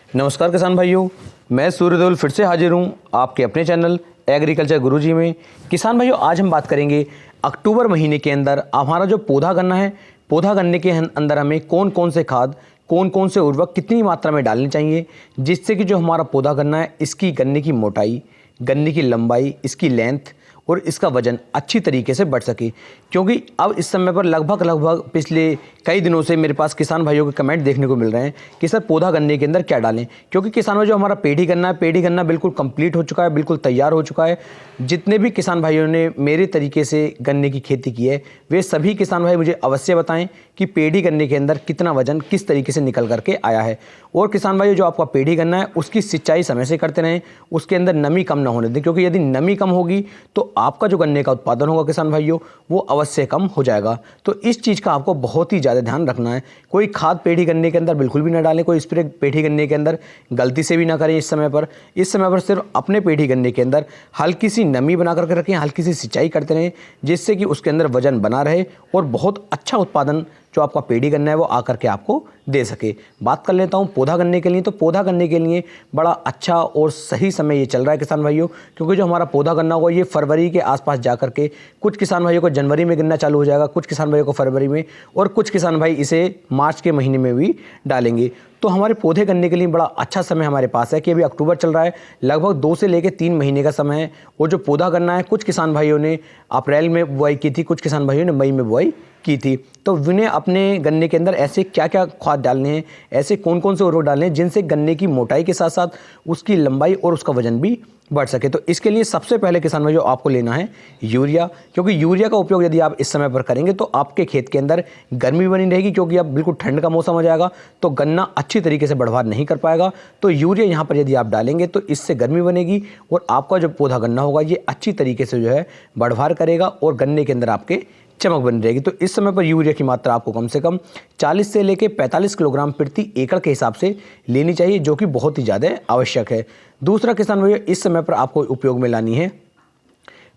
नमस्कार किसान भाइयों, मैं सूर्यदेवल फिर से हाजिर हूँ आपके अपने चैनल एग्रीकल्चर गुरुजी में। किसान भाइयों, आज हम बात करेंगे अक्टूबर महीने के अंदर हमारा जो पौधा गन्ना है, पौधा गन्ने के अंदर हमें कौन कौन से खाद, कौन कौन से उर्वरक कितनी मात्रा में डालने चाहिए, जिससे कि जो हमारा पौधा गन्ना है इसकी गन्ने की मोटाई, गन्ने की लंबाई, इसकी लेंथ और इसका वजन अच्छी तरीके से बढ़ सके। क्योंकि अब इस समय पर लगभग पिछले कई दिनों से मेरे पास किसान भाइयों के कमेंट देखने को मिल रहे हैं कि सर पौधा गन्ने के अंदर क्या डालें। क्योंकि किसानों जो हमारा पेड़ी गन्ना है, पेड़ी गन्ना बिल्कुल कंप्लीट हो चुका है, बिल्कुल तैयार हो चुका है। जितने भी किसान भाइयों ने मेरे तरीके से गन्ने की खेती की है, वे सभी किसान भाई मुझे अवश्य बताएं कि पेड़ी गन्ने के अंदर कितना वजन किस तरीके से निकल करके आया है। और किसान भाइयों, जो आपका पेड़ी गन्ना है उसकी सिंचाई समय से करते रहें, उसके अंदर नमी कम ना होने दें। क्योंकि यदि नमी कम होगी तो आपका जो गन्ने का उत्पादन होगा किसान भाइयों, वो अवश्य कम हो जाएगा। तो इस चीज़ का आपको बहुत ही ज़्यादा ध्यान रखना है। कोई खाद पेड़ी गन्ने के अंदर बिल्कुल भी ना डालें, कोई स्प्रे पेड़ी गन्ने के अंदर गलती से भी ना करें। इस समय पर सिर्फ अपने पेड़ी गन्ने के अंदर हल्की सी नमी बना करके रखें, हल्की सी सिंचाई करते रहें, जिससे कि उसके अंदर वजन बना रहे और बहुत अच्छा उत्पादन जो आपका पेड़ी गन्ना है वो आकर के आपको दे सके। बात कर लेता हूँ पौधा गन्ने के लिए। तो पौधा गन्ने के लिए बड़ा अच्छा और सही समय ये चल रहा है किसान भाइयों, क्योंकि जो हमारा पौधा गन्ना होगा ये फरवरी के आसपास जा करके, कुछ किसान भाइयों को जनवरी में गन्ना चालू हो जाएगा, कुछ किसान भाइयों को फरवरी में, और कुछ किसान भाई इसे मार्च के महीने में भी डालेंगे। तो हमारे पौधे गन्ने के लिए बड़ा अच्छा समय हमारे पास है कि अभी अक्टूबर चल रहा है, लगभग 2 से लेकर 3 महीने का समय है। और जो पौधा गन्ना है, कुछ किसान भाइयों ने अप्रैल में बुआई की थी, कुछ किसान भाइयों ने मई में बुआई की थी। तो उन्हें अपने गन्ने के अंदर ऐसे क्या क्या खाद डालने हैं, ऐसे कौन कौन से उर्वरक डालने हैं जिनसे गन्ने की मोटाई के साथ साथ उसकी लंबाई और उसका वजन भी बढ़ सके। तो इसके लिए सबसे पहले किसान भाइयों आपको लेना है यूरिया। क्योंकि यूरिया का उपयोग यदि आप इस समय पर करेंगे तो आपके खेत के अंदर गर्मी बनी रहेगी, क्योंकि अब बिल्कुल ठंड का मौसम हो जाएगा तो गन्ना अच्छी तरीके से बढ़वार नहीं कर पाएगा। तो यूरिया यहाँ पर यदि आप डालेंगे तो इससे गर्मी बनेगी और आपका जो पौधा गन्ना होगा ये अच्छी तरीके से जो है बढ़वार करेगा और गन्ने के अंदर आपके चमक बनी रहेगी। तो इस समय पर यूरिया की मात्रा आपको कम से कम 40 से लेकर 45 किलोग्राम प्रति एकड़ के हिसाब से लेनी चाहिए, जो कि बहुत ही ज़्यादा आवश्यक है। दूसरा किसान भाइयों, इस समय पर आपको उपयोग में लानी है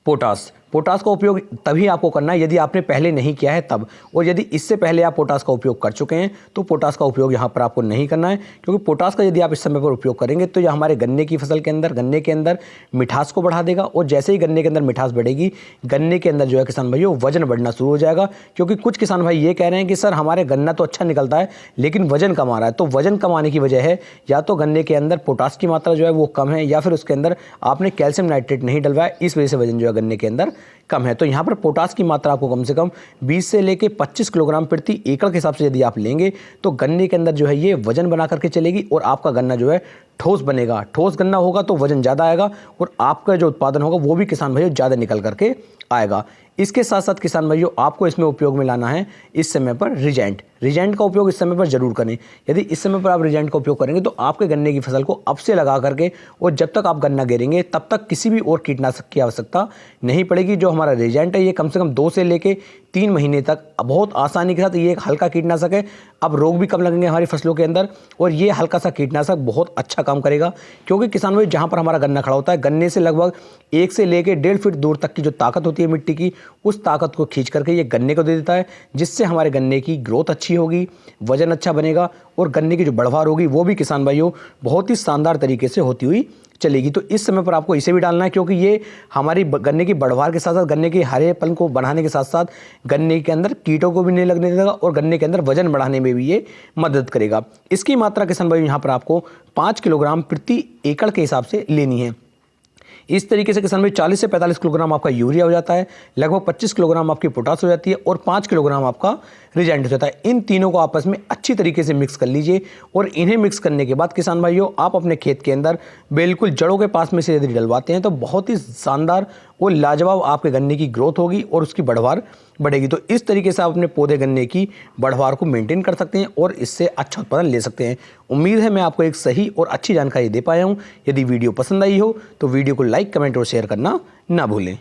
पोटास। पोटास का उपयोग तभी आपको करना है यदि आपने पहले नहीं किया है तब, और यदि इससे पहले आप पोटास का उपयोग कर चुके हैं तो पोटास का उपयोग यहाँ पर आपको नहीं करना है। क्योंकि पोटास का यदि आप इस समय पर उपयोग करेंगे तो यह हमारे गन्ने की फसल के अंदर, गन्ने के अंदर मिठास को बढ़ा देगा, और जैसे ही गन्ने के अंदर मिठास बढ़ेगी, गन्ने के अंदर जो है किसान भाइयों वजन बढ़ना शुरू हो जाएगा। क्योंकि कुछ किसान भाई ये कह रहे हैं कि सर हमारे गन्ना तो अच्छा निकलता है लेकिन वजन कम आ रहा है। तो वजन कम आने की वजह है या तो गन्ने के अंदर पोटास की मात्रा जो है वो कम है, या फिर उसके अंदर आपने कैल्शियम नाइट्रेट नहीं डलवाया, इस वजह से वजन जो है गन्ने के अंदर कम है। तो यहाँ पर पोटास की मात्रा आपको कम से कम 20 से लेकर 25 किलोग्राम प्रति एकड़ के हिसाब से यदि आप लेंगे तो गन्ने के अंदर जो है ये वजन बना करके चलेगी और आपका गन्ना जो है ठोस बनेगा। ठोस गन्ना होगा तो वजन ज़्यादा आएगा और आपका जो उत्पादन होगा वो भी किसान भाइयों ज़्यादा निकल करके आएगा। इसके साथ साथ किसान भाइयों आपको इसमें उपयोग में लाना है इस समय पर रिजेंट। रिजेंट का उपयोग इस समय पर जरूर करें। यदि इस समय पर आप रिजेंट का उपयोग करेंगे तो आपके गन्ने की फसल को अब से लगा करके और जब तक आप गन्ना गिरेंगे तब तक किसी भी और कीटनाशक की आवश्यकता नहीं पड़ेगी। जो हमारा रिजेंट है ये कम से कम 2 से लेके 3 महीने तक बहुत आसानी के साथ, ये एक हल्का कीटनाशक है, अब रोग भी कम लगेंगे हमारी फसलों के अंदर, और ये हल्का सा कीटनाशक बहुत अच्छा काम करेगा। क्योंकि किसान भाई जहाँ पर हमारा गन्ना खड़ा होता है, गन्ने से लगभग 1 से लेकर 1.5 फीट दूर तक की जो ताकत होती है मिट्टी की, उस ताकत को खींच करके ये गन्ने को दे देता है, जिससे हमारे गन्ने की ग्रोथ अच्छी होगी, वजन अच्छा बनेगा और गन्ने की जो बढ़वार होगी वो भी किसान भाइयों बहुत ही शानदार तरीके से होती हुई चलेगी। तो इस समय पर आपको इसे भी डालना है, क्योंकि ये हमारी गन्ने की बढ़वार के साथ साथ गन्ने के हरेपन को बढ़ाने के साथ साथ गन्ने के अंदर कीटों को भी नहीं लगने देगा और गन्ने के अंदर वजन बढ़ाने में भी ये मदद करेगा। इसकी मात्रा किसान भाइयों यहाँ पर आपको 5 किलोग्राम प्रति एकड़ के हिसाब से लेनी है। इस तरीके से किसान भाई 40 से 45 किलोग्राम आपका यूरिया हो जाता है, लगभग 25 किलोग्राम आपकी पोटास हो जाती है और 5 किलोग्राम आपका रिजेंट हो जाता है। इन तीनों को आपस में अच्छी तरीके से मिक्स कर लीजिए और इन्हें मिक्स करने के बाद किसान भाइयों आप अपने खेत के अंदर बिल्कुल जड़ों के पास में से यदि डलवाते हैं तो बहुत ही शानदार और लाजवाब आपके गन्ने की ग्रोथ होगी और उसकी बढ़वार बढ़ेगी। तो इस तरीके से आप अपने पौधे गन्ने की बढ़वार को मेंटेन कर सकते हैं और इससे अच्छा उत्पादन ले सकते हैं। उम्मीद है मैं आपको एक सही और अच्छी जानकारी दे पाया हूँ। यदि वीडियो पसंद आई हो तो वीडियो को लाइक, कमेंट और शेयर करना ना भूलें।